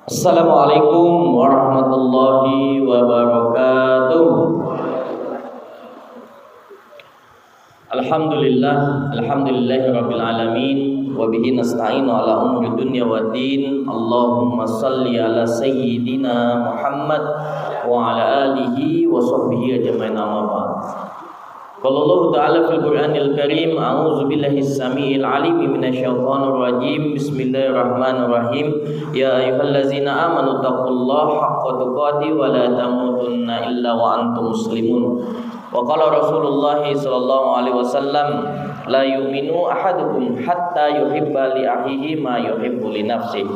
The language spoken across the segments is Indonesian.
Assalamualaikum warahmatullahi wabarakatuh. Alhamdulillahirabbil alamin wa bihi nasta'inu ala umuri dunya waddin. Allahumma shalli ala sayyidina Muhammad wa ala alihi wa sahbihi ajmain. Amma ba'd. Qala Allah ta'ala fil Qur'anil Karim, a'udzu billahi as-sami'il 'alim minasyaitonir rajim. Bismillahirrahmanirrahim. Ya ayyuhallazina amanu taqullaha haqqa tuqatih wa la tamutunna illa wa antum muslimun. Wa qala Rasulullah sallallahu alaihi wasallam, la yu'minu ahadukum hatta yuhibba li akhihi ma yuhibbu li nafsihi.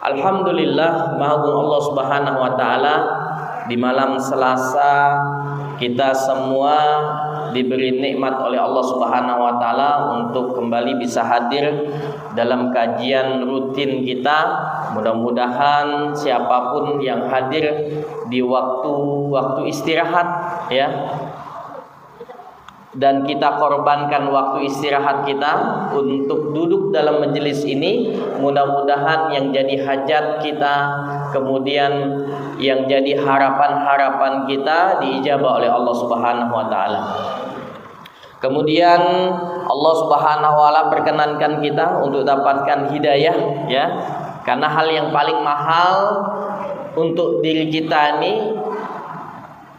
Alhamdulillah, maha Allah Subhanahu wa taala, di malam Selasa kita semua diberi nikmat oleh Allah Subhanahu wa taala untuk kembali bisa hadir dalam kajian rutin kita. Mudah-mudahan siapapun yang hadir di waktu istirahat ya, dan kita korbankan waktu istirahat kita untuk duduk dalam majelis ini, mudah-mudahan yang jadi hajat kita, kemudian yang jadi harapan-harapan kita diijabah oleh Allah Subhanahu wa taala. Kemudian Allah Subhanahu wa taala perkenankan kita untuk dapatkan hidayah ya. Karena hal yang paling mahal untuk diri kita ini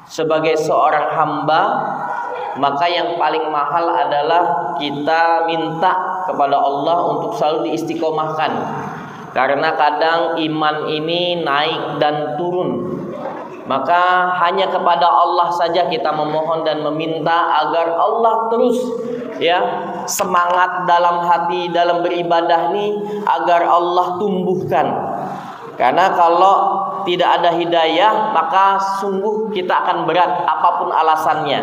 sebagai seorang hamba, maka yang paling mahal adalah kita minta kepada Allah untuk selalu diistiqomahkan. Karena kadang iman ini naik dan turun. Maka hanya kepada Allah saja kita memohon dan meminta agar Allah terus ya semangat dalam hati dalam beribadah ini, agar Allah tumbuhkan. Karena kalau tidak ada hidayah, maka sungguh kita akan berat apapun alasannya.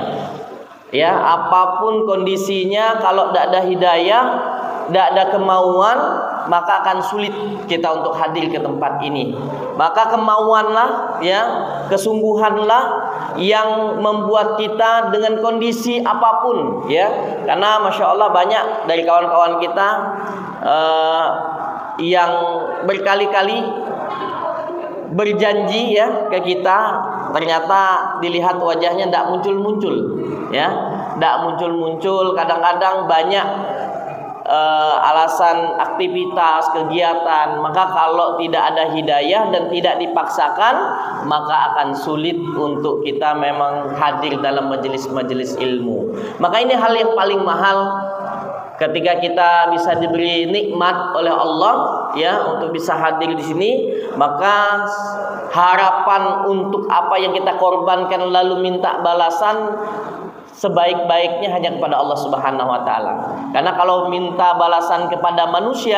Ya, apapun kondisinya, kalau tidak ada hidayah, tidak ada kemauan, maka akan sulit kita untuk hadir ke tempat ini. Maka kemauanlah ya, kesungguhanlah yang membuat kita dengan kondisi apapun ya. Karena Masya Allah banyak dari kawan-kawan kita yang berkali-kali berjanji ya ke kita, ternyata dilihat wajahnya tidak muncul-muncul ya, tidak muncul-muncul. Kadang-kadang banyak alasan aktivitas, kegiatan. Maka kalau tidak ada hidayah dan tidak dipaksakan, maka akan sulit untuk kita memang hadir dalam majelis-majelis ilmu. Maka ini hal yang paling mahal ketika kita bisa diberi nikmat oleh Allah ya untuk bisa hadir di sini. Maka harapan untuk apa yang kita korbankan lalu minta balasan sebaik-baiknya hanya kepada Allah Subhanahu wa taala. Karena kalau minta balasan kepada manusia,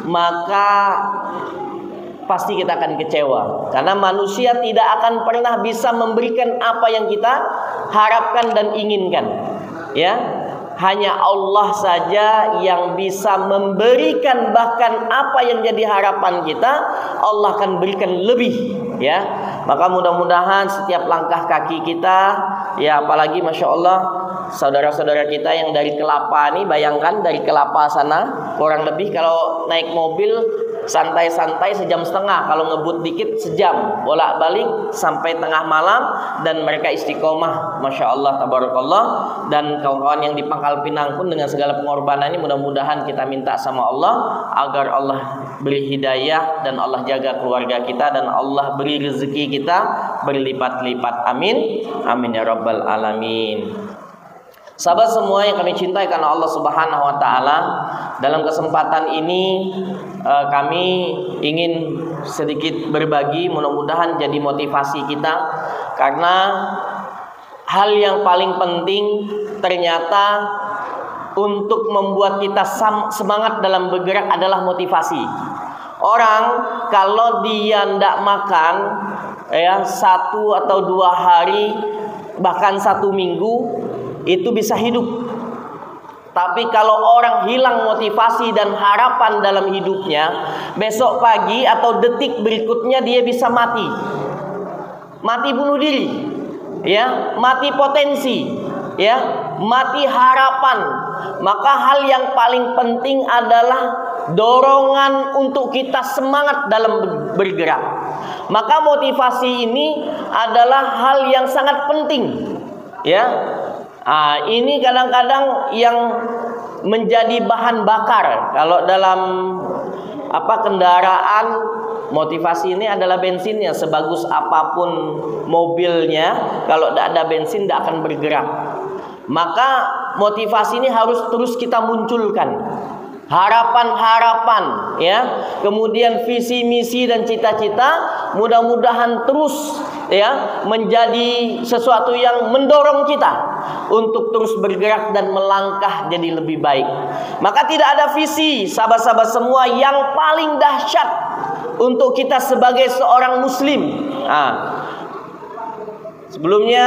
maka pasti kita akan kecewa. Karena manusia tidak akan pernah bisa memberikan apa yang kita harapkan dan inginkan. Ya, hanya Allah saja yang bisa memberikan, bahkan apa yang jadi harapan kita, Allah akan berikan lebih ya. Maka mudah-mudahan setiap langkah kaki kita ya, apalagi Masya Allah saudara-saudara kita yang dari Kelapa nih, bayangkan dari Kelapa sana kurang lebih kalau naik mobil santai-santai sejam setengah, kalau ngebut dikit sejam, bolak-balik sampai tengah malam, dan mereka istiqomah Masya Allah tabarakallah. Dan kawan-kawan yang di Pangkal Pinang pun dengan segala pengorbanan ini, mudah-mudahan kita minta sama Allah agar Allah beri hidayah dan Allah jaga keluarga kita dan Allah beri rezeki kita berlipat-lipat. Amin, amin ya rabbal alamin. Sahabat semua yang kami cintai karena Allah Subhanahu wa taala, dalam kesempatan ini kami ingin sedikit berbagi, mudah-mudahan jadi motivasi kita. Karena hal yang paling penting ternyata untuk membuat kita semangat dalam bergerak adalah motivasi. Orang kalau dia tidak makan ya 1 atau 2 hari, bahkan 1 minggu, itu bisa hidup. Tapi kalau orang hilang motivasi dan harapan dalam hidupnya, besok pagi atau detik berikutnya dia bisa mati. Mati bunuh diri. Ya, mati potensi. Ya, mati harapan. Maka hal yang paling penting adalah dorongan untuk kita semangat dalam bergerak. Maka motivasi ini adalah hal yang sangat penting, ya. Ini kadang-kadang yang menjadi bahan bakar. Kalau dalam kendaraan, motivasi ini adalah bensinnya. Sebagus apapun mobilnya, kalau tidak ada bensin tidak akan bergerak. Maka motivasi ini harus terus kita munculkan. Harapan-harapan, ya. Kemudian visi misi dan cita-cita mudah-mudahan terus, ya, menjadi sesuatu yang mendorong kita untuk terus bergerak dan melangkah jadi lebih baik. Maka tidak ada visi, sahabat-sahabat semua, yang paling dahsyat untuk kita sebagai seorang muslim. Sebelumnya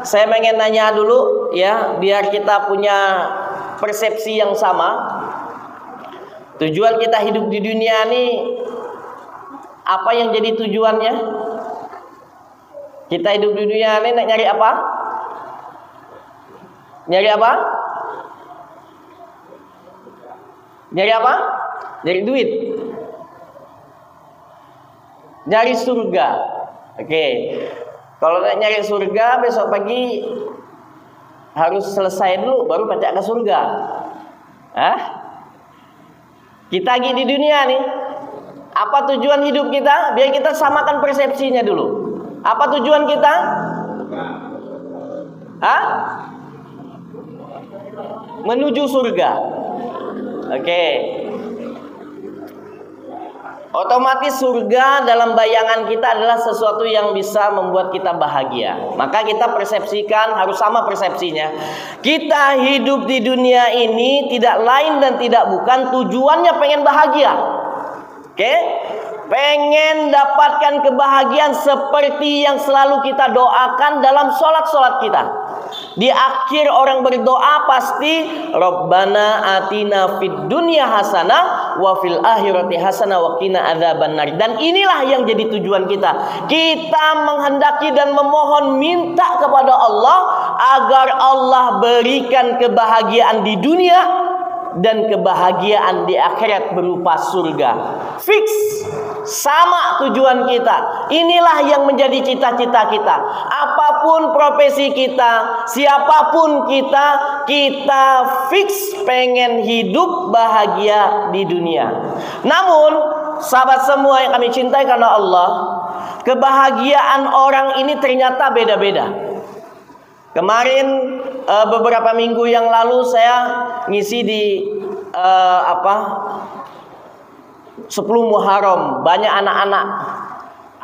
saya pengen nanya dulu, ya, biar kita punya persepsi yang sama. Tujuan kita hidup di dunia ini, apa yang jadi tujuannya? Kita hidup di dunia ini nyari apa? Nyari apa? Nyari apa? Nyari duit. Nyari surga. Oke. Kalau nyari surga, besok pagi harus selesai dulu baru pacak ke surga. Kita lagi di dunia nih. Apa tujuan hidup kita? Biar kita samakan persepsinya dulu. Apa tujuan kita? Menuju surga. Oke. Otomatis surga dalam bayangan kita adalah sesuatu yang bisa membuat kita bahagia. Maka kita persepsikan, harus sama persepsinya. Kita hidup di dunia ini tidak lain dan tidak bukan tujuannya pengen bahagia. Oke? Pengen dapatkan kebahagiaan seperti yang selalu kita doakan dalam sholat-sholat kita. Di akhir orang berdoa pasti Rabbana atina fid dunya hasanah wa fil akhirati hasanah wa qina adzabannar. Dan inilah yang jadi tujuan kita. Kita menghendaki dan memohon minta kepada Allah agar Allah berikan kebahagiaan di dunia dan kebahagiaan di akhirat berupa surga. Fix, sama tujuan kita. Inilah yang menjadi cita-cita kita. Apapun profesi kita, siapapun kita, kita fix pengen hidup bahagia di dunia. Namun, sahabat semua yang kami cintai karena Allah, kebahagiaan orang ini ternyata beda-beda. Kemarin beberapa minggu yang lalu saya ngisi di 10 Muharram, banyak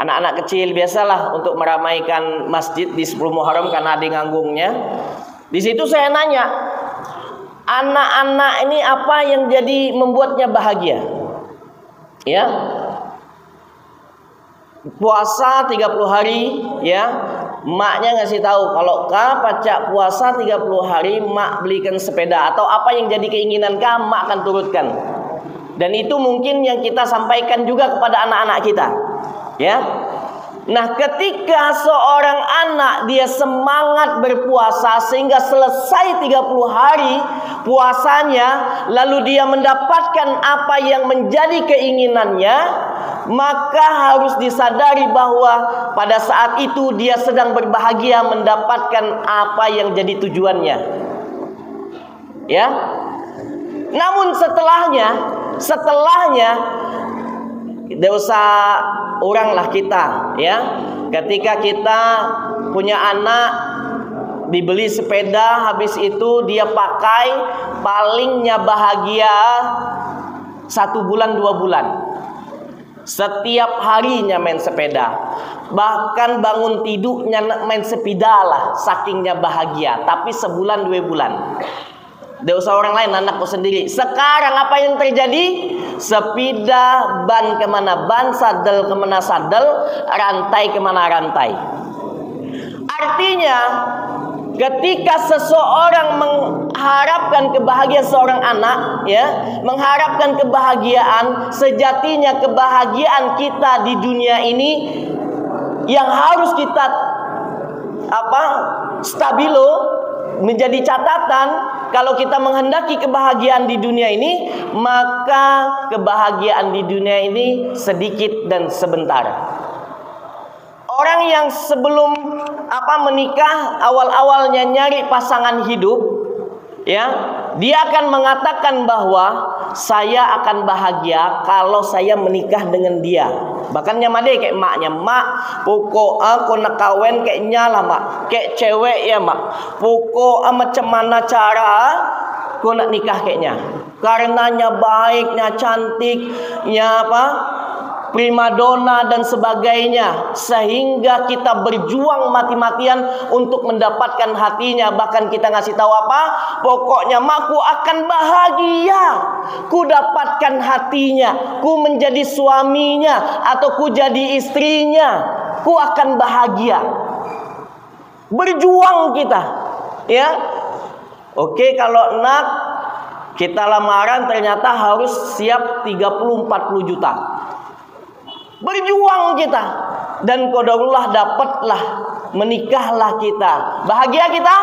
anak-anak kecil, biasalah untuk meramaikan masjid di 10 Muharram karena ada nganggungnya. Di situ saya nanya, anak-anak ini apa yang jadi membuatnya bahagia? Ya. Puasa 30 hari, ya. Maknya ngasih tahu, kalau kah pacak puasa 30 hari, mak belikan sepeda. Atau apa yang jadi keinginan kah, mak akan turutkan. Dan itu mungkin yang kita sampaikan juga kepada anak-anak kita, ya. Nah, ketika seorang anak dia semangat berpuasa sehingga selesai 30 hari puasanya, lalu dia mendapatkan apa yang menjadi keinginannya, maka harus disadari bahwa pada saat itu dia sedang berbahagia mendapatkan apa yang jadi tujuannya, ya. Namun setelahnya tidak usah oranglah kita, ya. Ketika kita punya anak, dibeli sepeda, habis itu dia pakai, palingnya bahagia 1 bulan 2 bulan. Setiap harinya main sepeda, bahkan bangun tidurnya main sepeda lah, sakingnya bahagia. Tapi sebulan 2 bulan, tidak usah orang lain, anakku sendiri. Sekarang apa yang terjadi? Sepeda ban kemana ban, sadel kemana sadel, rantai kemana rantai. Artinya ketika seseorang mengharapkan kebahagiaan seorang anak, ya, mengharapkan kebahagiaan, sejatinya kebahagiaan kita di dunia ini yang harus kita stabilo menjadi catatan. kalau kita menghendaki kebahagiaan di dunia ini, maka kebahagiaan di dunia ini sedikit dan sebentar. Orang yang sebelum menikah, awal-awalnya nyari pasangan hidup, ya, dia akan mengatakan bahwa saya akan bahagia kalau saya menikah dengan dia. Bahkan nyamade kayak maknya, mak pokok aku nak kawin kayak nyala mak, kayak cewek ya mak, pokok macam mana cara aku nak nikah kayaknya, karenanya baiknya, cantiknya primadona dan sebagainya, sehingga kita berjuang mati-matian untuk mendapatkan hatinya. Bahkan kita ngasih tahu pokoknya makku akan bahagia, ku dapatkan hatinya, ku menjadi suaminya atau ku jadi istrinya, ku akan bahagia. Berjuang kita, ya. Oke, kalau nak kita lamaran ternyata harus siap 30-40 juta. Berjuang kita, dan qadarullah dapatlah, menikahlah kita. Bahagia kita?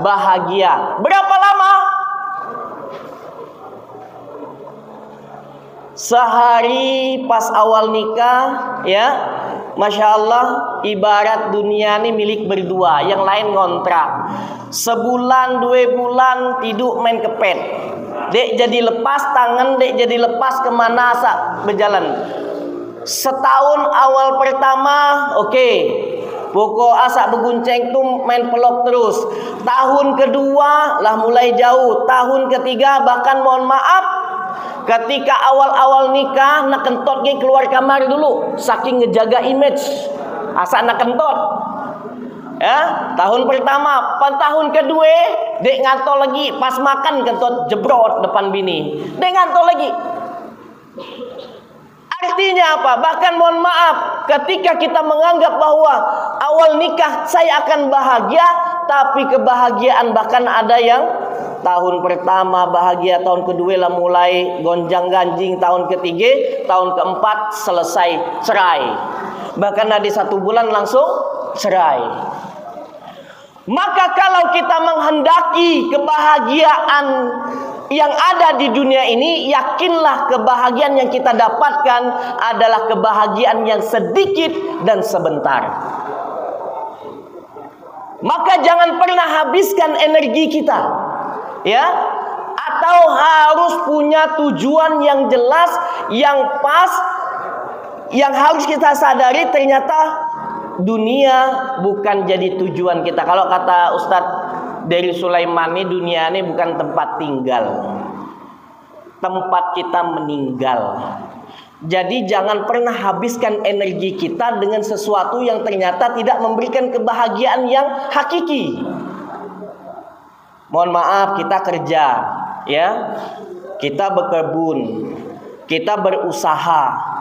Bahagia. Berapa lama? Sehari pas awal nikah, ya, Masya Allah, ibarat dunia ini milik berdua, yang lain ngontrak. Sebulan 2 bulan tidur main kepet, dek jadi lepas tangan, dek jadi lepas kemana asa berjalan. Setahun awal pertama oke, pokok asak begunceng tuh main pelok terus. Tahun kedua lah mulai jauh. Tahun ketiga bahkan mohon maaf, ketika awal-awal nikah nak kentot ke keluar kamar dulu, saking ngejaga image asak nak kentot. Ya, tahun pertama, tahun kedua dek ngantol lagi, pas makan kentot jebrot depan bini, dek ngantol lagi. Artinya apa? Bahkan mohon maaf, ketika kita menganggap bahwa awal nikah saya akan bahagia, tapi kebahagiaan bahkan ada yang tahun pertama bahagia, tahun kedua lah mulai gonjang-ganjing, tahun ketiga, tahun keempat selesai cerai. Bahkan ada 1 bulan langsung cerai. Maka kalau kita menghendaki kebahagiaan yang ada di dunia ini, yakinlah kebahagiaan yang kita dapatkan adalah kebahagiaan yang sedikit dan sebentar. Maka jangan pernah habiskan energi kita, ya, atau harus punya tujuan yang jelas, yang pas, yang harus kita sadari ternyata dunia bukan jadi tujuan kita. Kalau kata Ustadz dari Sulaiman, ini dunia ini bukan tempat tinggal, tempat kita meninggal. Jadi jangan pernah habiskan energi kita dengan sesuatu yang ternyata tidak memberikan kebahagiaan yang hakiki. Mohon maaf, kita kerja, ya, kita berkebun, kita berusaha.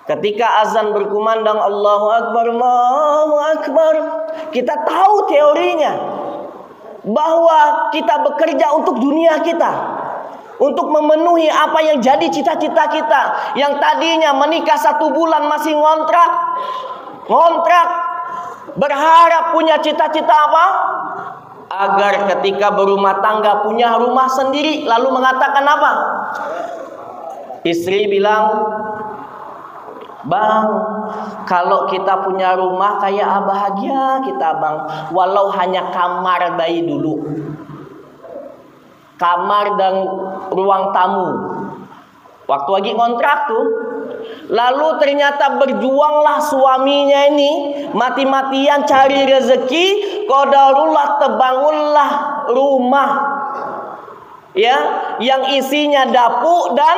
Ketika azan berkumandang Allahu Akbar, Allahu Akbar, kita tahu teorinya bahwa kita bekerja untuk dunia kita, untuk memenuhi apa yang jadi cita-cita kita. Yang tadinya menikah 1 bulan masih ngontrak, berharap punya cita-cita apa? Agar ketika berumah tangga punya rumah sendiri. Lalu mengatakan apa? Istri bilang, Bang, kalau kita punya rumah kayak bahagia kita bang, walau hanya kamar bayi dulu, kamar dan ruang tamu. Waktu lagi kontrak tuh, lalu ternyata berjuanglah suaminya ini, mati-matian cari rezeki, qadarullah terbangunlah rumah, ya, yang isinya dapur dan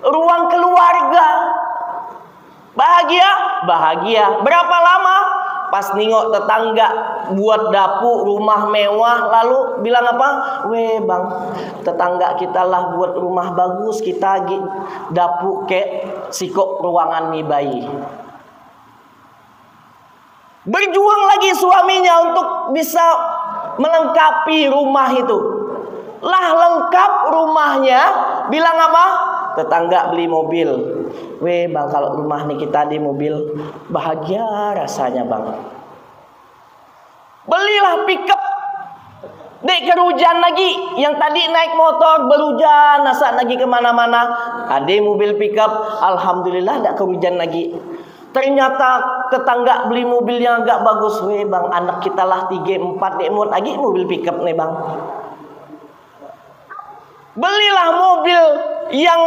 ruang keluarga. Bahagia? Bahagia. Berapa lama? Pas nengok tetangga buat dapur, rumah mewah, lalu bilang apa? Weh bang, tetangga kita lah buat rumah bagus, kita dapur ke sikok ruangan mi bayi. Berjuang lagi suaminya untuk bisa melengkapi rumah itu. Lah lengkap rumahnya, bilang apa? Tetangga beli mobil. Weh bang, kalau rumah nih kita di mobil, bahagia rasanya bang. Belilah pickup Dek kerujan lagi, yang tadi naik motor berhujan, nasak lagi kemana-mana. Ada mobil pickup, alhamdulillah tak kerujan lagi. Ternyata tetangga beli mobil yang agak bagus. Weh bang, anak kita lah 3-4 dek mau lagi mobil pickup nih bang. Belilah mobil yang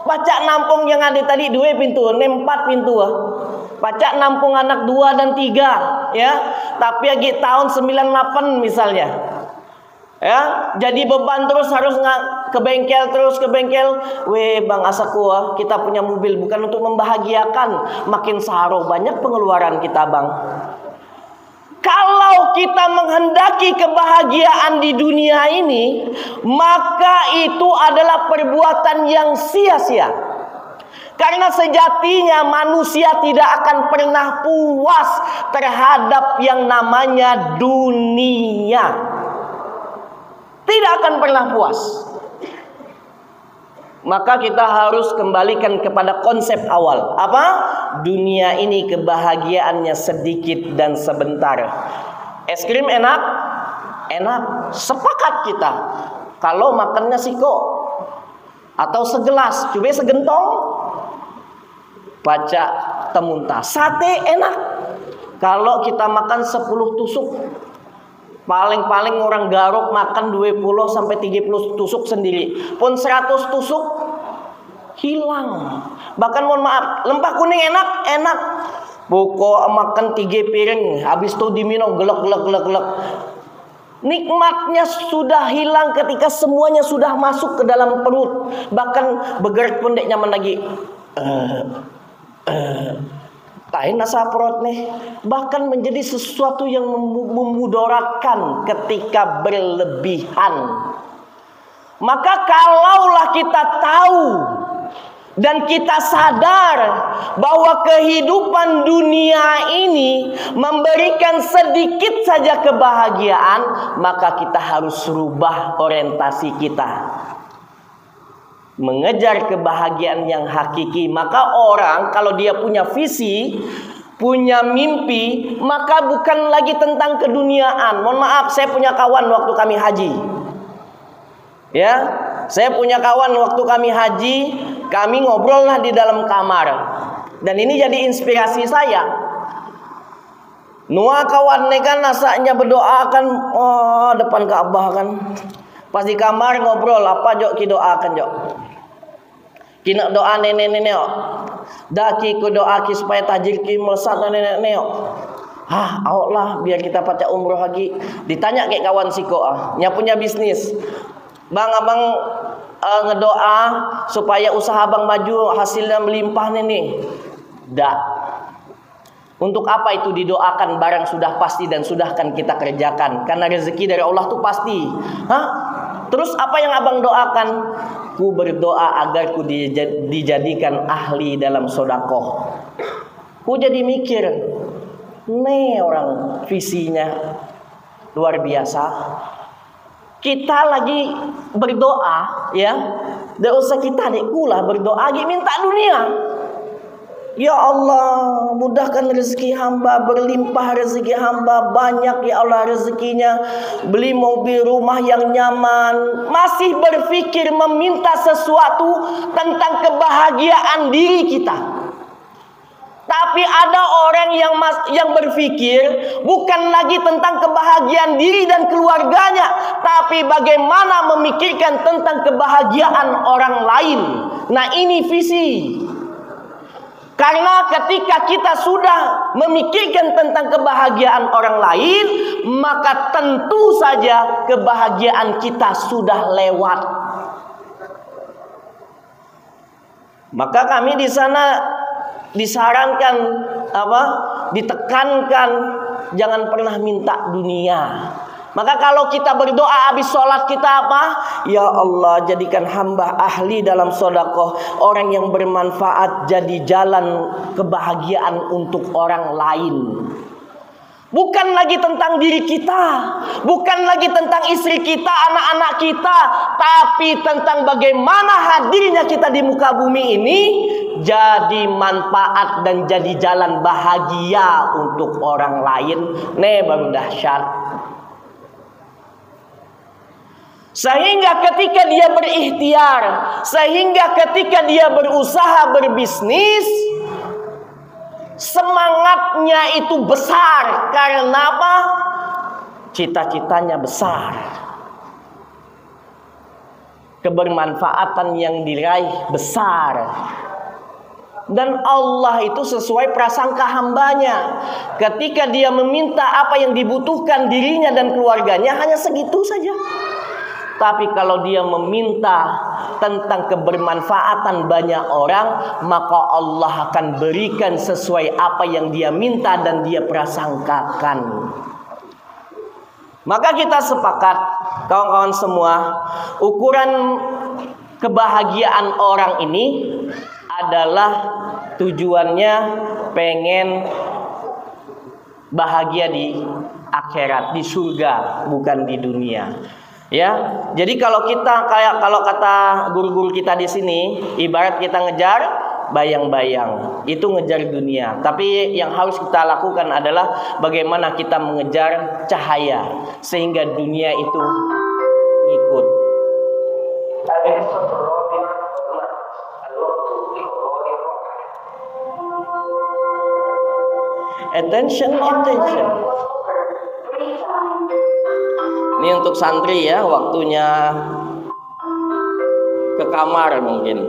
pacak nampung yang ada tadi 2 pintu, 4 pintu. Pacak nampung anak 2 dan 3, ya. Tapi lagi tahun 98 misalnya. Ya, jadi beban terus harus ke bengkel terus ke bengkel. Weh bang asaku, kita punya mobil bukan untuk membahagiakan, makin saro banyak pengeluaran kita bang. Kalau kita menghendaki kebahagiaan di dunia ini, maka itu adalah perbuatan yang sia-sia. Karena sejatinya manusia tidak akan pernah puas terhadap yang namanya dunia. Tidak akan pernah puas. Maka kita harus kembalikan kepada konsep awal. Apa? Dunia ini kebahagiaannya sedikit dan sebentar. Es krim enak? Enak. Sepakat kita. Kalau makannya siko atau segelas, coba segentong, baca temuntah. Sate enak. Kalau kita makan 10 tusuk, paling-paling orang Garut makan 20 sampai 30 tusuk sendiri. Pun 100 tusuk hilang. Bahkan mohon maaf, lempah kuning enak, enak. Pokok makan 3 piring, habis itu diminum gelek. Nikmatnya sudah hilang ketika semuanya sudah masuk ke dalam perut. Bahkan begerak pun dek nyaman lagi. Tain nasa perut nih. Bahkan menjadi sesuatu yang memudaratkan ketika berlebihan. Maka kalaulah kita tahu dan kita sadar bahwa kehidupan dunia ini memberikan sedikit saja kebahagiaan, maka kita harus rubah orientasi kita, mengejar kebahagiaan yang hakiki. Maka orang kalau dia punya visi, punya mimpi, maka bukan lagi tentang keduniaan. Mohon maaf, saya punya kawan waktu kami haji. Ya, saya punya kawan waktu kami haji, kami ngobrol lah di dalam kamar. Dan ini jadi inspirasi saya. Nuah kawan nih kan nasaknya berdoa kan, depan Ka'bah kan. Pas di kamar ngobrol, apa jok ki doakan jok. Kina doa nenek-nenek jok. Daki ku doa ki supaya tajir ki melesat nenek-nenek jok. Awak lah biar kita pacar umroh lagi. Ditanya kayak kawan siko nya punya bisnis. Bang abang ngedoa supaya usaha abang maju, hasilnya melimpah nih. Dak. Untuk apa itu didoakan, barang sudah pasti dan sudah akan kita kerjakan. Karena rezeki dari Allah tuh pasti. Terus apa yang abang doakan? Ku berdoa agar ku dijadikan ahli dalam sodakoh. Ku jadi mikir, nih orang visinya luar biasa. Kita lagi berdoa, ya. Tidak usah kita dekulah berdoa lagi minta dunia. Ya Allah, mudahkan rezeki hamba, berlimpah rezeki hamba, banyak ya Allah rezekinya, beli mobil rumah yang nyaman. Masih berpikir meminta sesuatu tentang kebahagiaan diri kita. Tapi ada orang yang berpikir bukan lagi tentang kebahagiaan diri dan keluarganya, tapi bagaimana memikirkan tentang kebahagiaan orang lain. Nah, ini visi. Karena ketika kita sudah memikirkan tentang kebahagiaan orang lain, maka tentu saja kebahagiaan kita sudah lewat. Maka kami di sana disarankan ditekankan jangan pernah minta dunia. Maka kalau kita berdoa habis sholat kita apa? Ya Allah, jadikan hamba ahli dalam sodakoh, orang yang bermanfaat, jadi jalan kebahagiaan untuk orang lain. Bukan lagi tentang diri kita, bukan lagi tentang istri kita, anak-anak kita, tapi tentang bagaimana hadirnya kita di muka bumi ini jadi manfaat dan jadi jalan bahagia untuk orang lain. Baru dahsyat. Sehingga ketika dia berikhtiar, sehingga ketika dia berusaha berbisnis, semangatnya itu besar. Karena apa? Cita-citanya besar. Kebermanfaatan yang diraih besar. Dan Allah itu sesuai prasangka hambanya. Ketika dia meminta apa yang dibutuhkan dirinya dan keluarganya, hanya segitu saja. Tapi kalau dia meminta tentang kebermanfaatan banyak orang, maka Allah akan berikan sesuai apa yang dia minta dan dia prasangkakan. Maka kita sepakat, kawan-kawan semua, ukuran kebahagiaan orang ini adalah tujuannya pengen bahagia di akhirat, di surga, bukan di dunia. Ya, jadi kalau kata guru-guru kita di sini, ibarat kita ngejar bayang-bayang, itu ngejar dunia. Tapi yang harus kita lakukan adalah bagaimana kita mengejar cahaya sehingga dunia itu ikut. Attention. Ini untuk santri ya, waktunya ke kamar mungkin.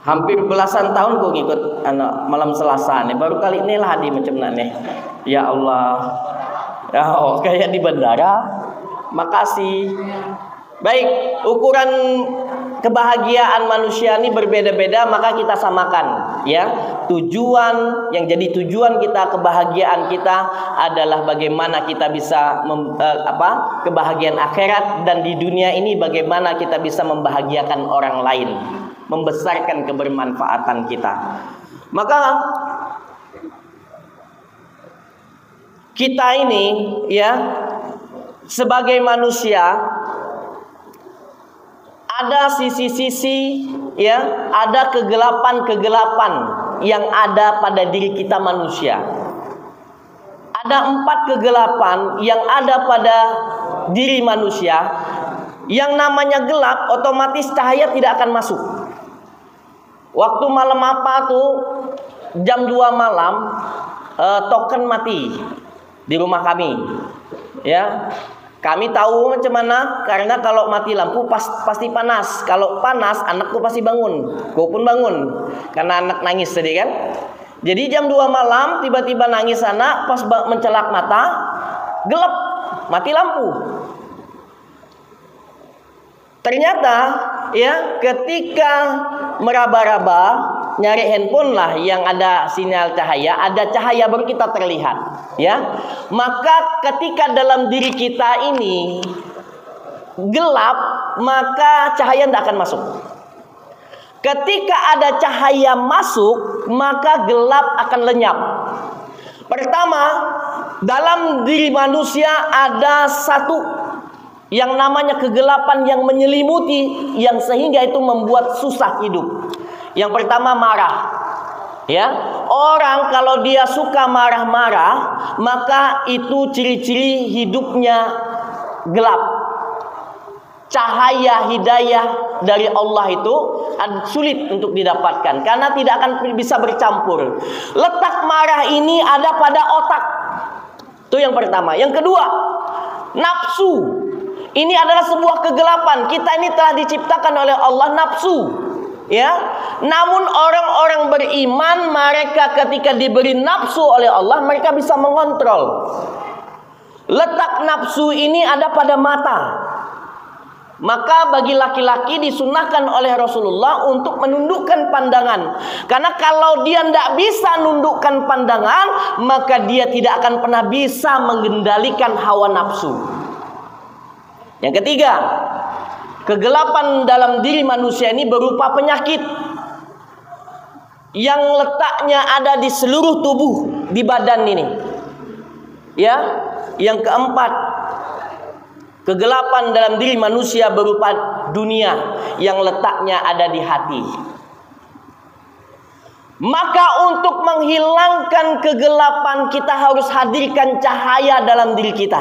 Hampir belasan tahun gue ngikut malam Selasa nih. Baru kali ini lah di macam nih. Ya Allah. Ya, kayak di bandara. Makasih. Baik, ukuran kebahagiaan manusia ini berbeda-beda, maka kita samakan ya. Tujuan yang jadi tujuan kita, kebahagiaan kita adalah bagaimana kita bisa kebahagiaan akhirat, dan di dunia ini bagaimana kita bisa membahagiakan orang lain, membesarkan kebermanfaatan kita. Maka kita ini ya, sebagai manusia ada sisi-sisi ya, ada kegelapan-kegelapan yang ada pada diri kita manusia. Ada 4 kegelapan yang ada pada diri manusia. Yang namanya gelap, otomatis cahaya tidak akan masuk. Waktu malam apa tuh? Jam 2 malam token mati di rumah kami. Ya, kami tahu macam mana, karena kalau mati lampu pasti panas. Kalau panas, anakku pasti bangun. Gue pun bangun karena anak nangis tadi kan. Jadi jam 2 malam tiba-tiba nangis anak, pas mencelak mata, gelap, mati lampu. Ternyata ya, ketika meraba-raba nyari handphone lah yang ada sinyal cahaya, ada cahaya baru kita terlihat ya. Maka ketika dalam diri kita ini gelap, maka cahaya tidak akan masuk. Ketika ada cahaya masuk, maka gelap akan lenyap. Pertama, dalam diri manusia ada satu yang namanya kegelapan yang menyelimuti, yang sehingga itu membuat susah hidup. Yang pertama, marah. Ya, orang kalau dia suka marah-marah, maka itu ciri-ciri hidupnya gelap. Cahaya hidayah dari Allah itu sulit untuk didapatkan, karena tidak akan bisa bercampur. Letak marah ini ada pada otak. Itu yang pertama. Yang kedua, nafsu. Ini adalah sebuah kegelapan. Kita ini telah diciptakan oleh Allah nafsu. Ya, namun orang-orang beriman, mereka ketika diberi nafsu oleh Allah, mereka bisa mengontrol. Letak nafsu ini ada pada mata. Maka bagi laki-laki disunahkan oleh Rasulullah untuk menundukkan pandangan. Karena kalau dia tidak bisa menundukkan pandangan, maka dia tidak akan pernah bisa mengendalikan hawa nafsu. Yang ketiga, kegelapan dalam diri manusia ini berupa penyakit yang letaknya ada di seluruh tubuh, di badan ini. Ya, yang keempat, Kegelapan dalam diri manusia berupa dunia yang letaknya ada di hati. Maka untuk menghilangkan kegelapan kita harus hadirkan cahaya dalam diri kita.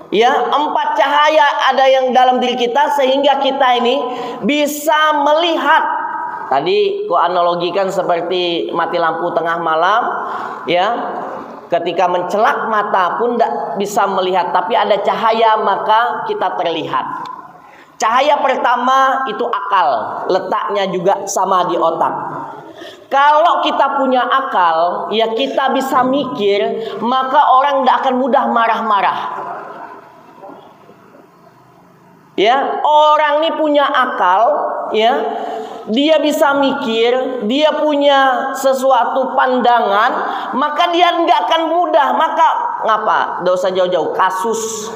Ya, 4 cahaya ada yang dalam diri kita sehingga kita ini bisa melihat. Tadi ku analogikan seperti mati lampu tengah malam, ya. Ketika mencelak mata pun tidak bisa melihat, tapi ada cahaya maka kita terlihat. Cahaya pertama itu akal, letaknya juga sama di otak. Kalau kita punya akal, ya kita bisa mikir, maka orang tidak akan mudah marah-marah. Ya, orang ini punya akal, ya. Dia bisa mikir, dia punya sesuatu pandangan, maka dia nggak akan mudah. Maka ngapa? Nggak usah jauh-jauh. Kasus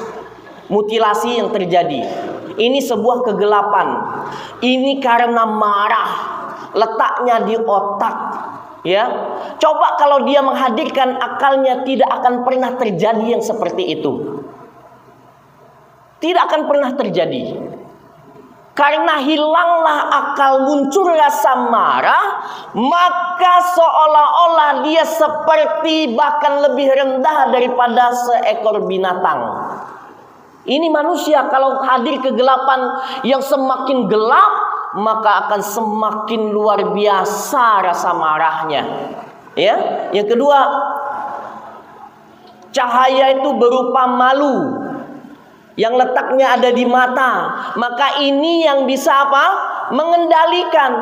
mutilasi yang terjadi, ini sebuah kegelapan. Ini karena marah, letaknya di otak. Ya, coba kalau dia menghadirkan akalnya, tidak akan pernah terjadi yang seperti itu. Tidak akan pernah terjadi. Karena hilanglah akal, muncul rasa marah, maka seolah-olah dia seperti bahkan lebih rendah daripada seekor binatang. Ini manusia kalau hadir kegelapan yang semakin gelap, maka akan semakin luar biasa rasa marahnya. Ya, yang kedua, cahaya itu berupa malu yang letaknya ada di mata. Maka ini yang bisa apa? Mengendalikan.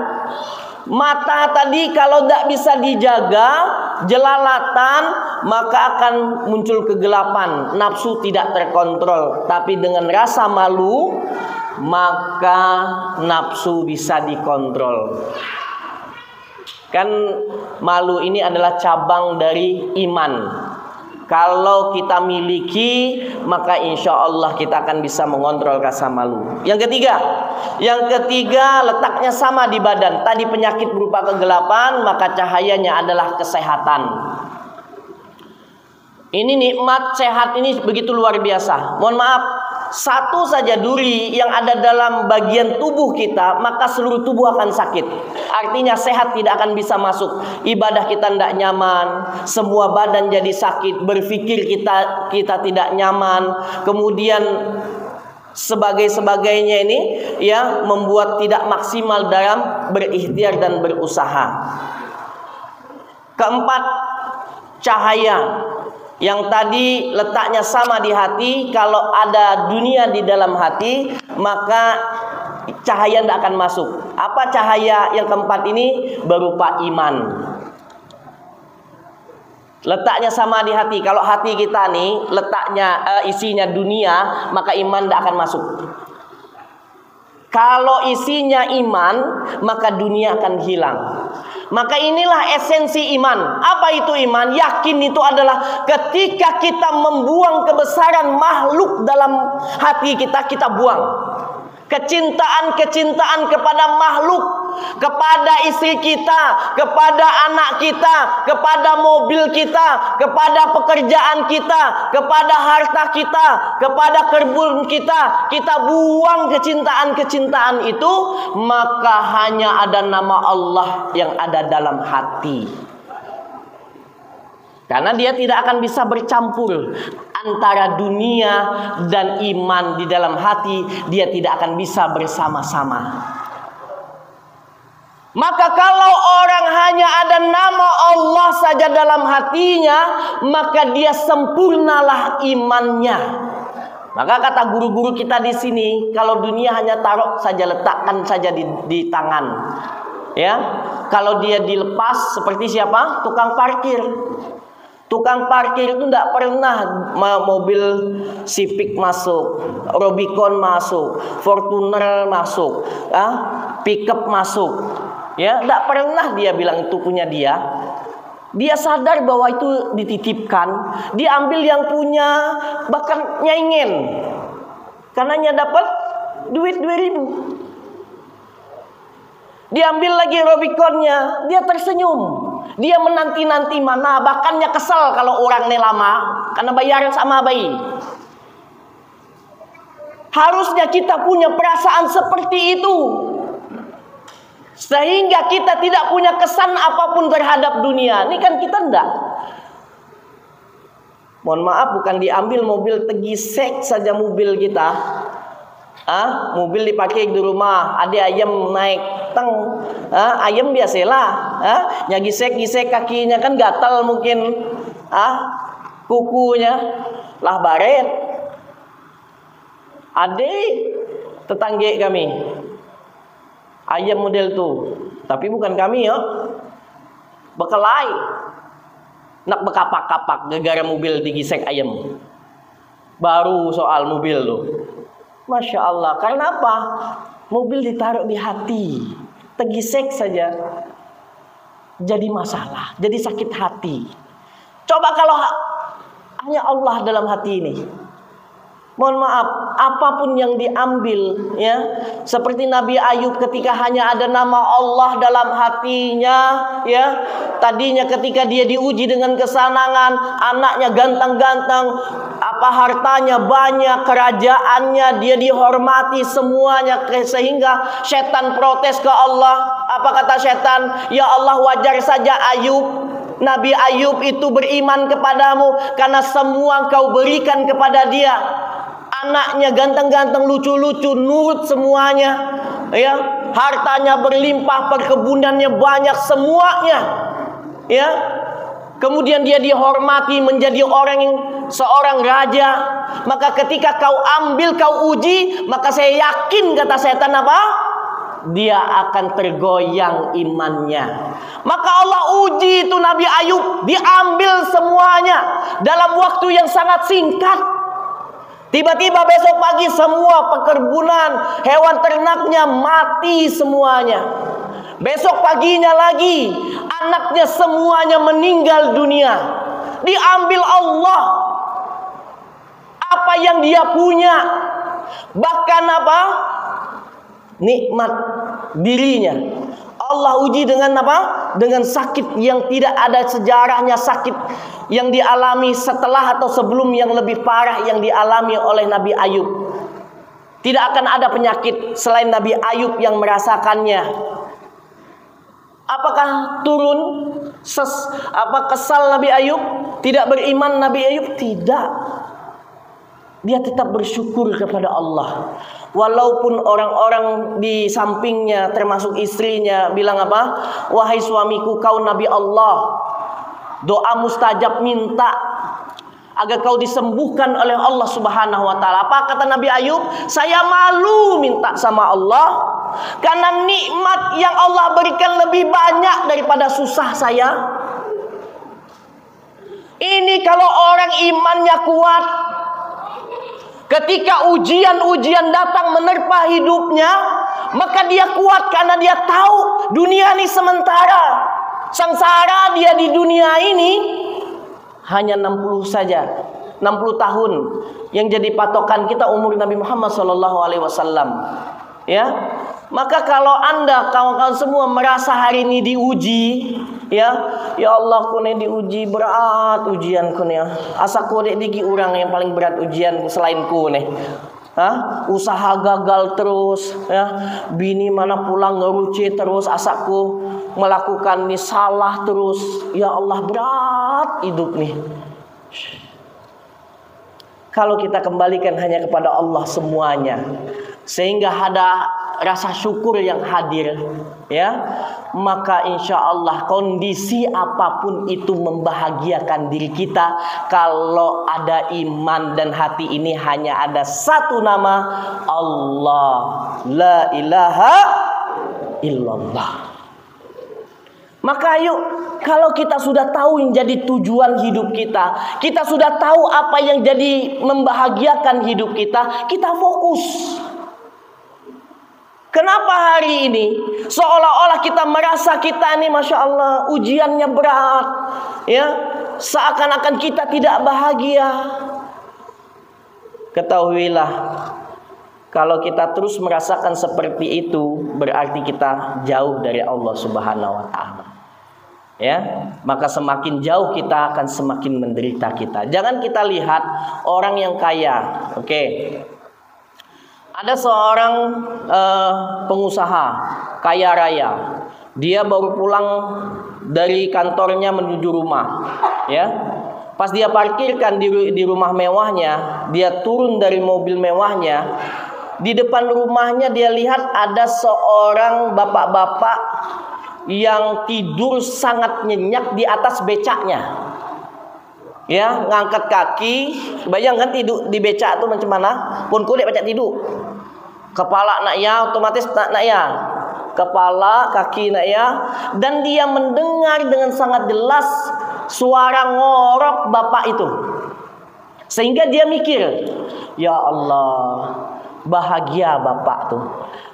Mata tadi kalau tidak bisa dijaga, jelalatan, maka akan muncul kegelapan. Nafsu tidak terkontrol. Tapi dengan rasa malu, maka nafsu bisa dikontrol. Kan malu ini adalah cabang dari iman. Kalau kita miliki, maka insya Allah kita akan bisa mengontrol rasa malu. Yang ketiga letaknya sama di badan. Tadi penyakit berupa kegelapan, maka cahayanya adalah kesehatan. Ini nikmat sehat ini begitu luar biasa. Mohon maaf, satu saja duri yang ada dalam bagian tubuh kita, maka seluruh tubuh akan sakit. Artinya sehat tidak akan bisa masuk. Ibadah kita tidak nyaman, semua badan jadi sakit, berpikir kita tidak nyaman, kemudian sebagainya ini ya membuat tidak maksimal dalam berikhtiar dan berusaha. Keempat, cahaya. Yang tadi letaknya sama di hati. Kalau ada dunia di dalam hati, maka cahaya tidak akan masuk. Apa cahaya yang keempat ini? Berupa iman. Letaknya sama di hati. Kalau hati kita nih letaknya isinya dunia, maka iman tidak akan masuk. Kalau isinya iman, maka dunia akan hilang. Maka inilah esensi iman. Apa itu iman? Yakin itu adalah ketika kita membuang kebesaran makhluk dalam hati kita, kita buang. Kecintaan kepada makhluk, kepada istri kita, kepada anak kita, kepada mobil kita, kepada pekerjaan kita, kepada harta kita, kepada kebun kita. Kita buang kecintaan itu, maka hanya ada nama Allah yang ada dalam hati. Karena dia tidak akan bisa bercampur antara dunia dan iman di dalam hati. Dia tidak akan bisa bersama-sama. Maka kalau orang hanya ada nama Allah saja dalam hatinya, maka dia sempurnalah imannya. Maka kata guru-guru kita di sini, kalau dunia hanya taruh saja, letakkan saja di tangan. Ya, kalau dia dilepas seperti siapa? Tukang parkir. Tukang parkir itu tidak pernah mobil Civic masuk, Rubicon masuk, Fortuner masuk, pickup masuk. Ya, tidak pernah dia bilang itu punya dia. Dia sadar bahwa itu dititipkan, diambil yang punya, bahkan nyaingin. Karenanya dapat duit 2.000. Diambil lagi Rubiconnya, dia tersenyum. Dia menanti-nanti mana, bahkannya kesel kalau orang ini lama karena bayar sama bayi. Harusnya kita punya perasaan seperti itu, sehingga kita tidak punya kesan apapun terhadap dunia. Ini kan kita enggak. Mohon maaf, bukan diambil mobil tegisek saja mobil kita. Mobil dipakai di rumah, ada ayam naik teng. Ayam biasalah, nyagisek-gisek kakinya kan gatal mungkin. Kukunya lah baret. Ada tetangga kami ayam model tuh, tapi bukan kami ya. Bekelai nak bekapak-kapak gara-gara mobil digisek ayam. Baru soal mobil tuh. Masya Allah. Karena apa? Mobil ditaruh di hati. Tegisek saja jadi masalah, jadi sakit hati. Coba kalau hanya Allah dalam hati ini. Mohon maaf, apapun yang diambil, ya, seperti Nabi Ayub ketika hanya ada nama Allah dalam hatinya, ya. Tadinya ketika dia diuji dengan kesenangan, anaknya ganteng-ganteng, hartanya banyak, kerajaannya, dia dihormati semuanya, sehingga setan protes ke Allah. Apa kata setan? Ya Allah, wajar saja Nabi Ayub itu beriman kepadamu karena semua Engkau berikan kepada dia. Anaknya ganteng-ganteng, lucu-lucu, nurut semuanya, ya. Hartanya berlimpah, perkebunannya banyak, semuanya, ya. Kemudian dia dihormati menjadi seorang raja. Maka ketika kau ambil, kau uji, maka saya yakin, kata setan, apa? Dia akan tergoyang imannya. Maka Allah uji itu Nabi Ayub, diambil semuanya dalam waktu yang sangat singkat. Tiba-tiba besok pagi semua perkebunan, hewan ternaknya mati semuanya. Besok paginya lagi anaknya semuanya meninggal dunia. Diambil Allah apa yang dia punya. Bahkan apa? Nikmat dirinya. Allah uji dengan apa? Dengan sakit yang tidak ada sejarahnya, sakit yang dialami setelah atau sebelum yang lebih parah yang dialami oleh Nabi Ayub. Tidak akan ada penyakit selain Nabi Ayub yang merasakannya. Apakah turun kesal Nabi Ayub? Tidak beriman Nabi Ayub? Tidak. Dia tetap bersyukur kepada Allah. Walaupun orang-orang di sampingnya termasuk istrinya bilang apa? Wahai suamiku, kau Nabi Allah, doa mustajab, minta agar kau disembuhkan oleh Allah Subhanahu wa taala. Apa kata Nabi Ayub? Saya malu minta sama Allah karena nikmat yang Allah berikan lebih banyak daripada susah saya. Ini kalau orang imannya kuat, ketika ujian-ujian datang menerpa hidupnya, maka dia kuat karena dia tahu dunia ini sementara. Sengsara dia di dunia ini hanya 60 saja, 60 tahun yang jadi patokan kita umur Nabi Muhammad SAW. Ya, maka kalau Anda kawan-kawan semua merasa hari ini diuji, ya Allah, kune diuji berat ujian kune, asa kode diki orang yang paling berat ujian selain kune. Usaha gagal terus, ya. Bini mana pulang ngeruci terus, asaku melakukan ini salah terus. Ya Allah, berat hidup nih. Kalau kita kembalikan hanya kepada Allah semuanya, sehingga ada rasa syukur yang hadir, ya, maka insya Allah kondisi apapun itu membahagiakan diri kita. Kalau ada iman dan hati ini hanya ada satu nama, Allah, la ilaha illallah. Maka yuk, kalau kita sudah tahu yang jadi tujuan hidup kita, kita sudah tahu apa yang jadi membahagiakan hidup kita fokus. Kenapa hari ini seolah-olah kita merasa kita ini Masya Allah ujiannya berat, ya, seakan-akan kita tidak bahagia. Ketahuilah, kalau kita terus merasakan seperti itu, berarti kita jauh dari Allah Subhanahu wa taala. Ya, maka semakin jauh kita akan semakin menderita kita. Jangan kita lihat orang yang kaya, oke. Ada seorang pengusaha kaya raya. Dia baru pulang dari kantornya menuju rumah, ya. Pas dia parkirkan di rumah mewahnya, dia turun dari mobil mewahnya. Di depan rumahnya dia lihat ada seorang bapak-bapak yang tidur sangat nyenyak di atas becaknya. Ya, ngangkat kaki. Bayangkan tidur di becak itu macam mana? Pun kulit becak tidur. Kepala nak ya, otomatis nak ya. Kepala, kaki nak ya. Dan dia mendengar dengan sangat jelas suara ngorok bapak itu. Sehingga dia mikir, ya Allah, bahagia bapak tuh.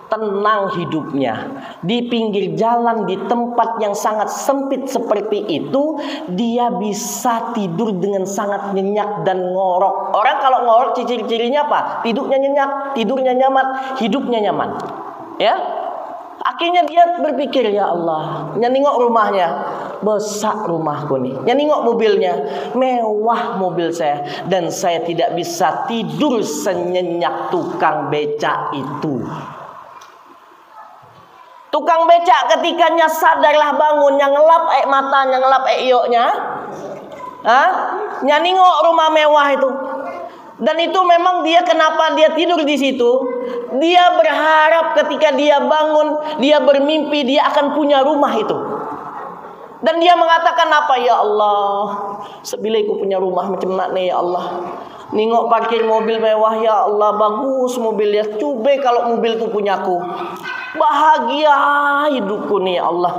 Tenang hidupnya. Di pinggir jalan, di tempat yang sangat sempit seperti itu, dia bisa tidur dengan sangat nyenyak dan ngorok. Orang kalau ngorok ciri-cirinya apa? Tidurnya nyenyak, tidurnya nyaman, hidupnya nyaman. Ya. Akhirnya dia berpikir, ya Allah, nyenengok rumahnya, besar rumahku nih. Nyenengok mobilnya, mewah mobil saya. Dan saya tidak bisa tidur senyenyak tukang becak itu. Tukang becak ketikanya sadarlah bangun, yang ngelap mata, yang ngelap ioknya. Nyenengok rumah mewah itu. Dan itu memang dia, kenapa dia tidur di situ? Dia berharap ketika dia bangun, dia bermimpi dia akan punya rumah itu. Dan dia mengatakan apa? Ya Allah, sebila aku punya rumah macam nak nih ya Allah. Nengok parkir mobil mewah, ya Allah, bagus mobilnya. Coba kalau mobil itu punyaku. Bahagia hidupku nih ya Allah.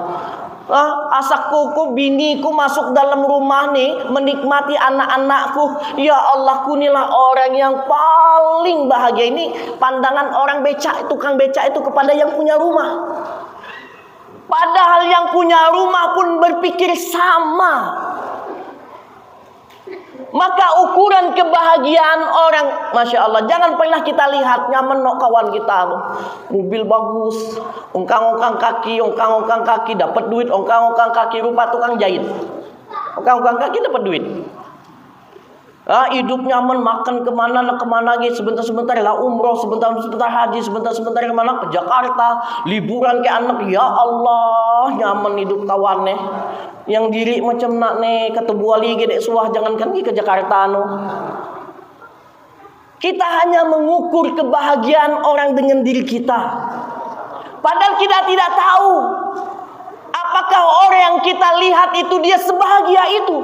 Asakku, biniku masuk dalam rumah nih, menikmati anak-anakku. Ya Allah, kunilah orang yang paling bahagia. Ini pandangan orang becak, tukang becak itu kepada yang punya rumah. Padahal yang punya rumah pun berpikir sama. Maka ukuran kebahagiaan orang, Masya Allah, jangan pernah kita lihat nyaman no kawan kita, mobil bagus, ongkang-ongkang kaki, dapat duit, ongkang-ongkang kaki, rupa tukang jahit, ongkang-ongkang kaki dapat duit. Hidup nyaman, makan kemana lagi, sebentar-sebentar lah umroh, sebentar-sebentar haji, sebentar-sebentar kemana, ke Jakarta, liburan ke anak. Ya Allah, nyaman hidup kawannya. Yang diri macam nak nih ketebual gede suah, jangankan ke Jakarta no. Kita hanya mengukur kebahagiaan orang dengan diri kita. Padahal kita tidak tahu apakah orang yang kita lihat itu dia sebahagia itu.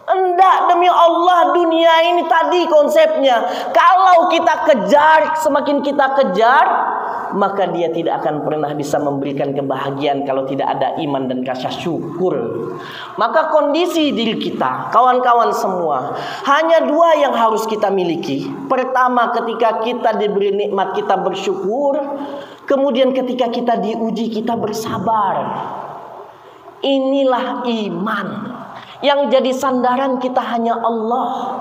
Enggak, demi Allah, dunia ini tadi konsepnya, kalau kita kejar, semakin kita kejar, maka dia tidak akan pernah bisa memberikan kebahagiaan kalau tidak ada iman dan rasa syukur. Maka kondisi diri kita, kawan-kawan semua, hanya dua yang harus kita miliki. Pertama, ketika kita diberi nikmat, kita bersyukur. Kemudian ketika kita diuji, kita bersabar. Inilah iman. Yang jadi sandaran kita hanya Allah.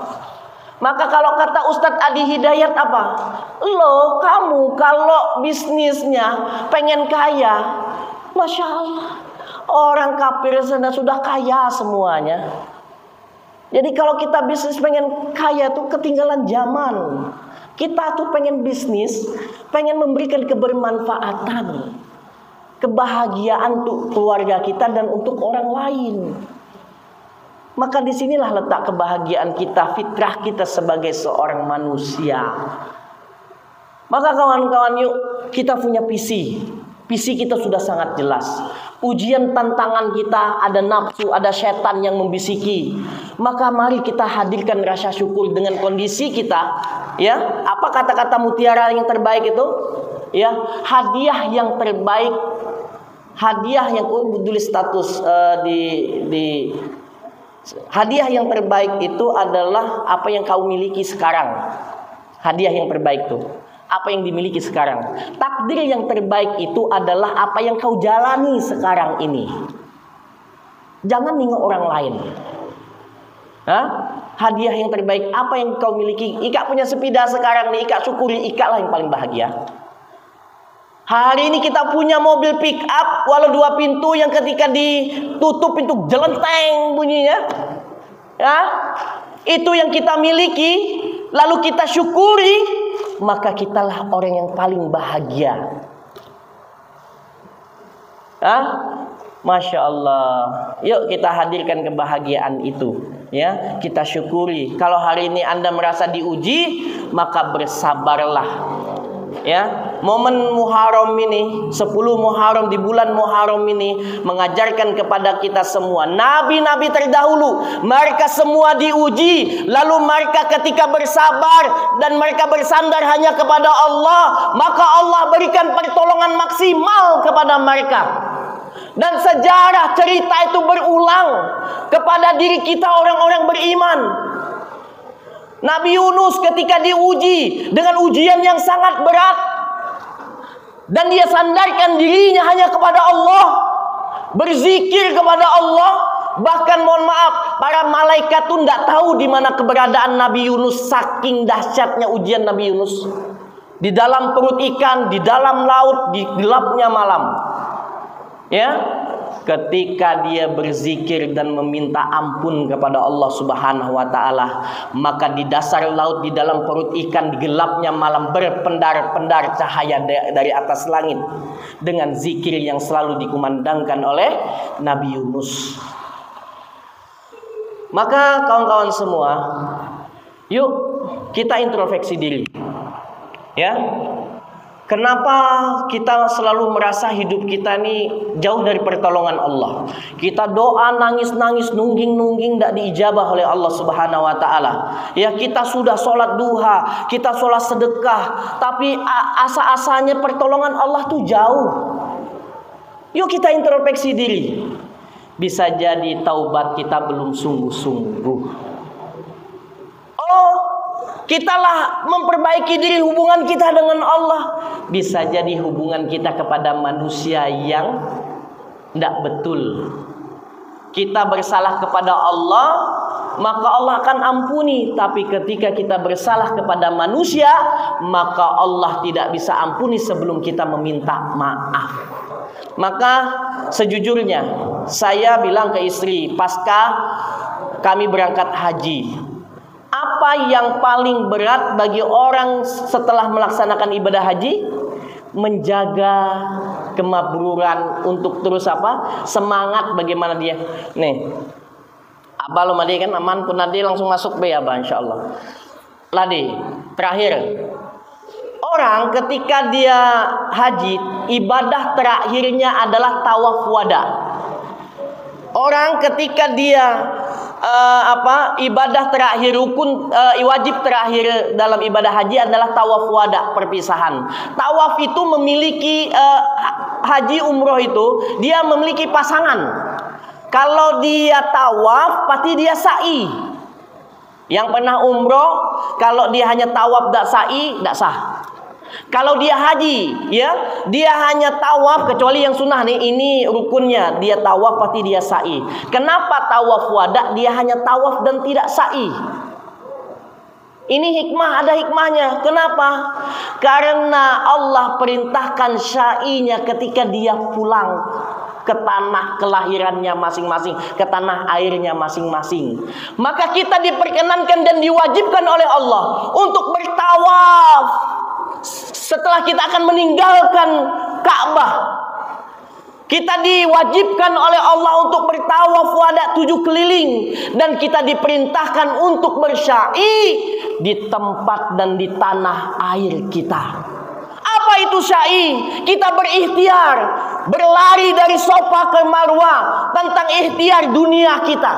Maka kalau kata Ustadz Adi Hidayat apa? Lo kamu kalau bisnisnya pengen kaya, Masya Allah, orang kafir sana sudah kaya semuanya. Jadi kalau kita bisnis pengen kaya tuh ketinggalan zaman. Kita tuh pengen bisnis, pengen memberikan kebermanfaatan, kebahagiaan untuk keluarga kita dan untuk orang lain. Maka disinilah letak kebahagiaan kita, fitrah kita sebagai seorang manusia. Maka kawan-kawan, yuk kita punya visi. Visi kita sudah sangat jelas. Ujian tantangan kita, ada nafsu, ada setan yang membisiki. Maka mari kita hadirkan rasa syukur dengan kondisi kita. Ya, apa kata-kata mutiara yang terbaik itu? Ya, hadiah yang terbaik, hadiah yang tulis status hadiah yang terbaik itu adalah apa yang kau miliki sekarang. Hadiah yang terbaik itu apa yang dimiliki sekarang. Takdir yang terbaik itu adalah apa yang kau jalani sekarang ini. Jangan nengok orang lain. Hadiah yang terbaik apa yang kau miliki. Ika punya sepeda sekarang nih, Ika syukuri, Ika lah yang paling bahagia. Hari ini kita punya mobil pick up walau 2 pintu yang ketika ditutup pintu jelenteng bunyinya. Ya. Itu yang kita miliki, lalu kita syukuri, maka kitalah orang yang paling bahagia. Masya Allah. Yuk kita hadirkan kebahagiaan itu, ya. Kita syukuri. Kalau hari ini Anda merasa diuji, maka bersabarlah. Ya, momen Muharram ini, 10 Muharram di bulan Muharram ini mengajarkan kepada kita semua, nabi-nabi terdahulu mereka semua diuji, lalu mereka ketika bersabar dan mereka bersandar hanya kepada Allah, maka Allah berikan pertolongan maksimal kepada mereka. Dan sejarah cerita itu berulang kepada diri kita orang-orang beriman. Nabi Yunus ketika diuji dengan ujian yang sangat berat, dan dia sandarkan dirinya hanya kepada Allah, berzikir kepada Allah. Bahkan mohon maaf, para malaikat tuh tidak tahu di mana keberadaan Nabi Yunus, saking dahsyatnya ujian Nabi Yunus. Di dalam perut ikan, di dalam laut, di gelapnya malam. Ya, ketika dia berzikir dan meminta ampun kepada Allah Subhanahu wa taala, maka di dasar laut, di dalam perut ikan, di gelapnya malam berpendar-pendar cahaya dari atas langit dengan zikir yang selalu dikumandangkan oleh Nabi Yunus. Maka kawan-kawan semua, yuk kita introspeksi diri. Ya. Kenapa kita selalu merasa hidup kita ini jauh dari pertolongan Allah? Kita doa, nangis-nangis, nungging-nungging, tidak diijabah oleh Allah Subhanahu wa taala. Ya, kita sudah sholat duha, kita sholat sedekah, tapi asa-asanya pertolongan Allah tuh jauh. Yuk kita introspeksi diri. Bisa jadi taubat kita belum sungguh-sungguh. Kitalah memperbaiki diri, hubungan kita dengan Allah. Bisa jadi hubungan kita kepada manusia yang tidak betul. Kita bersalah kepada Allah, maka Allah akan ampuni. Tapi ketika kita bersalah kepada manusia, maka Allah tidak bisa ampuni sebelum kita meminta maaf. Maka sejujurnya saya bilang ke istri pasca kami berangkat haji, apa yang paling berat bagi orang setelah melaksanakan ibadah haji? Menjaga kemabruran untuk terus semangat bagaimana dia. Nih, apa lo madi kan aman pun nanti langsung masuk be ya, insyaallah. Ladi, terakhir. Orang ketika dia haji, ibadah terakhirnya adalah tawaf wada. Orang ketika dia ibadah terakhir, rukun wajib terakhir dalam ibadah haji adalah tawaf wada, perpisahan. Tawaf itu memiliki haji umroh itu dia memiliki pasangan. Kalau dia tawaf pasti dia sa'i. Yang pernah umroh, kalau dia hanya tawaf tidak sa'i, tidak sah. Kalau dia haji, ya, dia hanya tawaf, kecuali yang sunnah nih, ini rukunnya, dia tawaf pasti dia sa'i. Kenapa tawaf wada dia hanya tawaf dan tidak sa'i? Ini hikmah, ada hikmahnya. Kenapa? Karena Allah perintahkan sa'inya ketika dia pulang ke tanah kelahirannya masing-masing, ke tanah airnya masing-masing. Maka kita diperkenankan dan diwajibkan oleh Allah untuk bertawaf setelah kita akan meninggalkan Ka'bah. Kita diwajibkan oleh Allah untuk bertawaf wada 7 keliling, dan kita diperintahkan untuk bersya'i di tempat dan di tanah air kita. Apa itu sya'i? Kita berikhtiar, berlari dari Safa ke Marwah tentang ikhtiar dunia kita.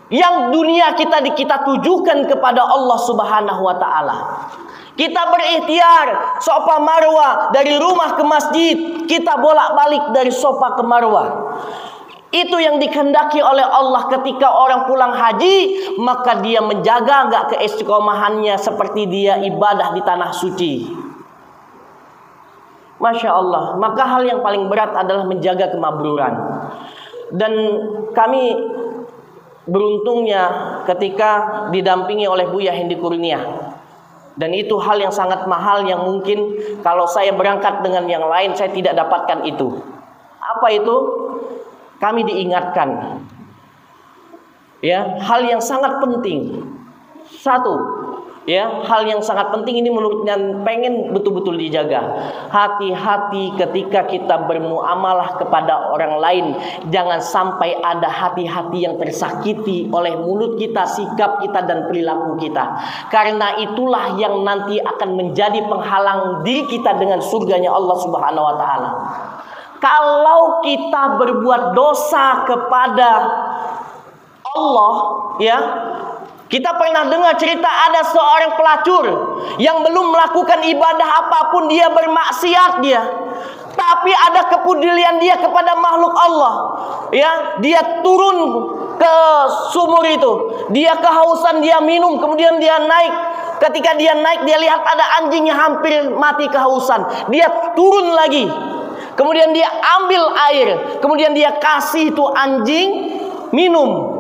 Yang dunia kita tujukan kepada Allah Subhanahu wa taala. Kita berikhtiar Safa Marwah dari rumah ke masjid, kita bolak-balik dari Safa ke Marwah. Itu yang dikehendaki oleh Allah ketika orang pulang haji, maka dia menjaga enggak keistiqomahannya seperti dia ibadah di tanah suci. Masya Allah. Maka hal yang paling berat adalah menjaga kemabruran. Dan kami beruntungnya ketika didampingi oleh Buya Hendi Kurnia. Dan itu hal yang sangat mahal yang mungkin kalau saya berangkat dengan yang lain saya tidak dapatkan itu. Apa itu? Kami diingatkan, ya, hal yang sangat penting. Satu, Ya, hal yang sangat penting ini menurutnya pengen betul-betul dijaga. Hati-hati ketika kita bermuamalah kepada orang lain. Jangan sampai ada hati-hati yang tersakiti oleh mulut kita, sikap kita, dan perilaku kita. Karena itulah yang nanti akan menjadi penghalang diri kita dengan surganya Allah Subhanahu wa taala. Kalau kita berbuat dosa kepada Allah, ya, kita pernah dengar cerita ada seorang pelacur yang belum melakukan ibadah apapun, dia bermaksiat dia. Tapi ada kepedulian dia kepada makhluk Allah. Ya, dia turun ke sumur itu. Dia kehausan, dia minum, kemudian dia naik. Ketika dia naik, dia lihat ada anjing yang hampir mati kehausan. Dia turun lagi. Kemudian dia ambil air, kemudian dia kasih itu anjing minum.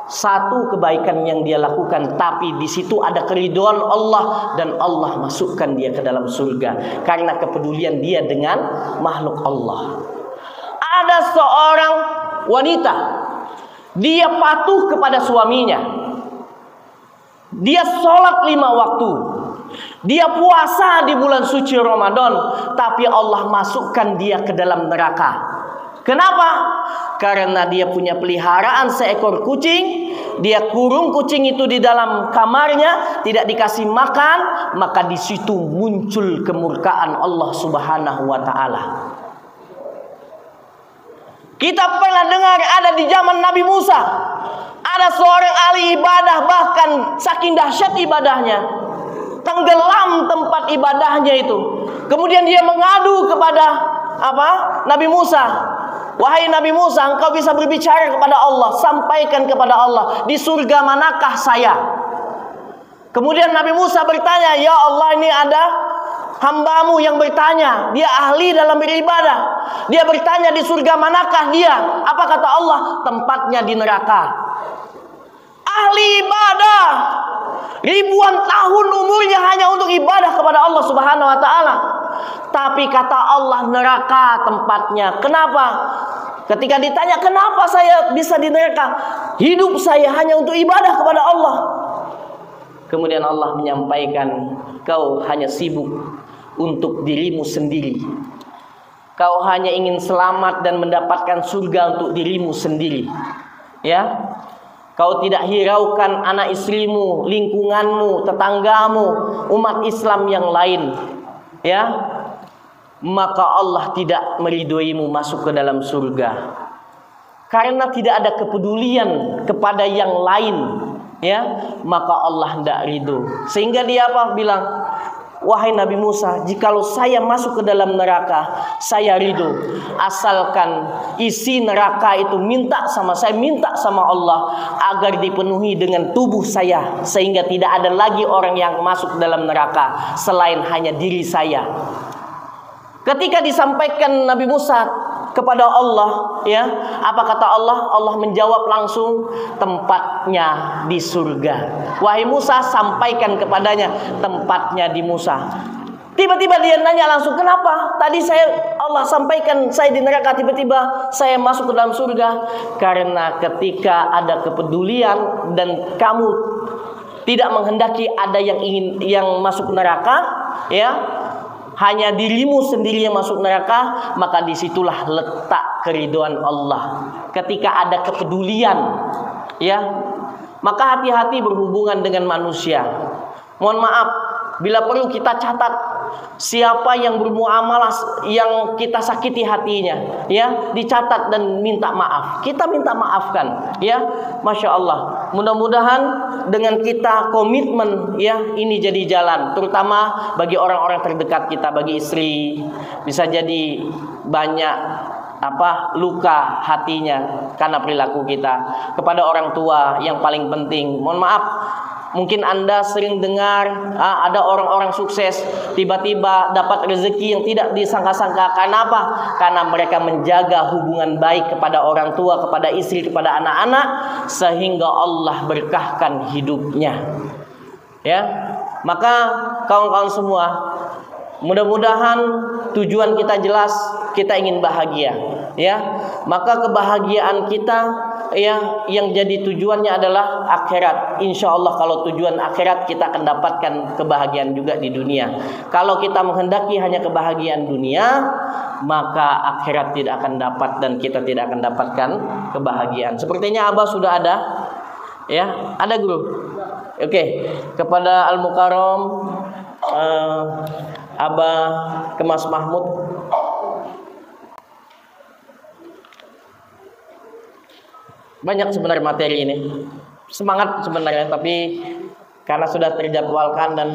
Satu kebaikan yang dia lakukan, tapi di situ ada keridhaan Allah dan Allah masukkan dia ke dalam surga karena kepedulian dia dengan makhluk Allah. Ada seorang wanita, dia patuh kepada suaminya. Dia sholat 5 waktu. Dia puasa di bulan suci Ramadan, tapi Allah masukkan dia ke dalam neraka. Kenapa? Karena dia punya peliharaan seekor kucing. Dia kurung kucing itu di dalam kamarnya, tidak dikasih makan, maka di situ muncul kemurkaan Allah Subhanahu wa taala. Kita pernah dengar ada di zaman Nabi Musa, ada seorang ahli ibadah, bahkan saking dahsyat ibadahnya, tenggelam tempat ibadahnya itu. Kemudian dia mengadu kepada Nabi Musa. Wahai Nabi Musa, engkau bisa berbicara kepada Allah, sampaikan kepada Allah, di surga manakah saya? Kemudian Nabi Musa bertanya, ya Allah, ini ada hambamu yang bertanya, dia ahli dalam beribadah. Dia bertanya di surga manakah dia? Apa kata Allah? Tempatnya di neraka. Ahli ibadah, ribuan tahun umurnya hanya untuk ibadah kepada Allah Subhanahu wa taala. Tapi kata Allah, neraka tempatnya. Kenapa? Ketika ditanya kenapa saya bisa di neraka, hidup saya hanya untuk ibadah kepada Allah. Kemudian Allah menyampaikan, kau hanya sibuk untuk dirimu sendiri. Kau hanya ingin selamat dan mendapatkan surga untuk dirimu sendiri. Ya, kau tidak hiraukan anak istrimu, lingkunganmu, tetanggamu, umat Islam yang lain. Ya, maka Allah tidak meridhoimu masuk ke dalam surga. Karena tidak ada kepedulian kepada yang lain, ya, maka Allah tidak ridho. Sehingga dia bilang, wahai Nabi Musa, jikalau saya masuk ke dalam neraka, saya ridho, asalkan isi neraka itu minta sama Allah agar dipenuhi dengan tubuh saya, sehingga tidak ada lagi orang yang masuk ke dalam neraka selain hanya diri saya. Ketika disampaikan Nabi Musa kepada Allah, ya, apa kata Allah? Allah menjawab langsung, tempatnya di surga. Wahai Musa, sampaikan kepadanya, tempatnya di Musa. Tiba-tiba dia nanya langsung, kenapa? Tadi Allah sampaikan saya di neraka, tiba-tiba saya masuk ke dalam surga. Karena ketika ada kepedulian dan kamu tidak menghendaki ada yang masuk neraka, ya, hanya dirimu sendiri yang masuk neraka, maka disitulah letak keridhaan Allah. Ketika ada kepedulian, ya, maka hati-hati berhubungan dengan manusia. Mohon maaf, bila perlu kita catat siapa yang bermuamalah yang kita sakiti hatinya, ya, dicatat dan minta maaf. Kita minta maafkan, ya. Masya Allah. Mudah-mudahan dengan kita komitmen, ya, ini jadi jalan, terutama bagi orang-orang terdekat kita, bagi istri, bisa jadi banyak luka hatinya karena perilaku kita. Kepada orang tua yang paling penting, mohon maaf, mungkin Anda sering dengar ada orang-orang sukses tiba-tiba dapat rezeki yang tidak disangka-sangka. Karena apa? Karena mereka menjaga hubungan baik kepada orang tua, kepada istri, kepada anak-anak, sehingga Allah berkahkan hidupnya. Ya, maka kawan-kawan semua, mudah-mudahan tujuan kita jelas, kita ingin bahagia. ya, maka kebahagiaan kita ya yang jadi tujuannya adalah akhirat. Insya Allah kalau tujuan akhirat kita akan dapatkan kebahagiaan juga di dunia. Kalau kita menghendaki hanya kebahagiaan dunia, maka akhirat tidak akan dapat dan kita tidak akan dapatkan kebahagiaan. Sepertinya Abah sudah ada, ya, ada guru. Oke, kepada Al Mukarram Abah Kemas Mahmud. Banyak sebenarnya materi ini. Semangat sebenarnya, tapi karena sudah terjadwalkan dan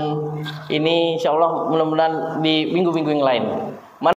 ini insya Allah mudah-mudahan di minggu-minggu yang lain.